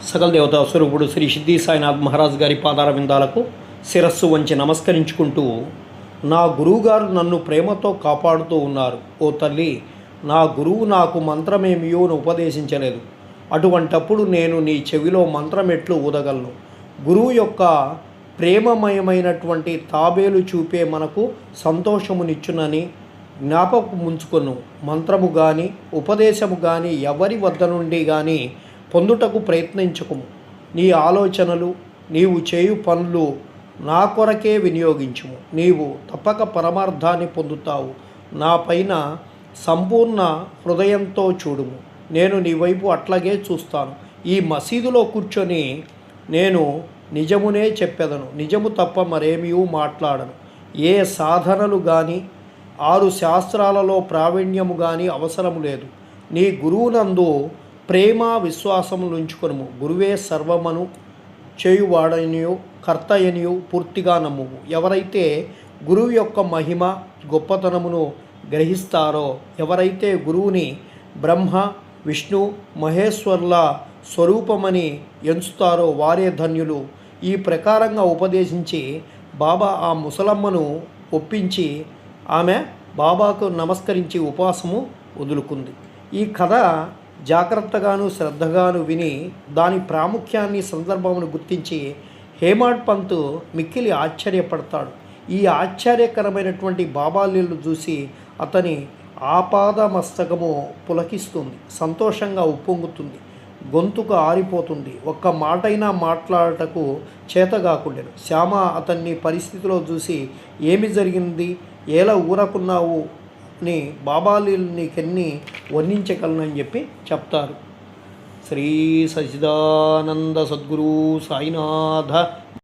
సకల దేవతా స్వరూపుడు శ్రీ సిద్ధి సాయినాథ్ మహారాజ్ గారి పాదార విందాలకు శిరస్సు వంచి నమస్కరించుకుంటూ, నా గురువుగారు నన్ను ప్రేమతో కాపాడుతూ ఉన్నారు. ఓ తల్లి, నా గురువు నాకు మంత్రమేమియో ఉపదేశించలేదు. అటువంటప్పుడు నేను నీ చెవిలో మంత్రమెట్లు ఊదగలను? గురువు యొక్క ప్రేమమయమైనటువంటి తాబేలు చూపే మనకు సంతోషమునిచ్చునని జ్ఞాపకం ఉంచుకొను. మంత్రము కానీ ఉపదేశము కానీ ఎవరి వద్ద నుండి కానీ పొందుటకు ప్రయత్నించకుము. నీ ఆలోచనలు, నీవు చేయు పనులు నా కొరకే వినియోగించుము. నీవు తప్పక పరమార్థాన్ని పొందుతావు. నా పైన సంపూర్ణ హృదయంతో చూడుము. నేను నీ వైపు అట్లాగే చూస్తాను. ఈ మసీదులో కూర్చొని నేను నిజమునే చెప్పెదను. నిజము తప్ప మరేమీ మాట్లాడను. ఏ సాధనలు కానీ 6 శాస్త్రాలలో ప్రావీణ్యము కానీ అవసరం లేదు. నీ గురువునందు ప్రేమ విశ్వాసములు ఉంచుకొనుము. గురువే సర్వమను చేయువాడనియు కర్తయనియు పూర్తిగా నమ్ముము. ఎవరైతే గురువు యొక్క మహిమ గొప్పతనమును గ్రహిస్తారో, ఎవరైతే గురువుని బ్రహ్మ విష్ణు మహేశ్వర్ల స్వరూపమని ఎంచుతారో వారే ధన్యులు. ఈ ప్రకారంగా ఉపదేశించి బాబా ఆ ముసలమ్మను ఒప్పించి ఆమె బాబాకు నమస్కరించి ఉపవాసము వదులుకుంది. ఈ కథ జాగ్రత్తగాను శ్రద్ధగాను విని దాని ప్రాముఖ్యాన్ని సందర్భమును గుర్తించి హేమాడ్ పంత్ మిక్కిలి ఆశ్చర్యపడతాడు. ఈ ఆశ్చర్యకరమైనటువంటి బాబాలీలు చూసి అతని ఆపాద మస్తకము పులకిస్తుంది, సంతోషంగా ఉప్పొంగుతుంది, గొంతుక ఆరిపోతుంది. ఒక్క మాటైనా మాట్లాడటకు చేతగాకుండెను. శ్యామ అతన్ని పరిస్థితిలో చూసి, ఏమి జరిగింది, ఎలా ఊరకున్నావు అని బాబాలీలు నీకెన్ని వర్ణించగలనని చెప్పి చెప్తారు. శ్రీ సచిదానంద సద్గురు సాయినాథ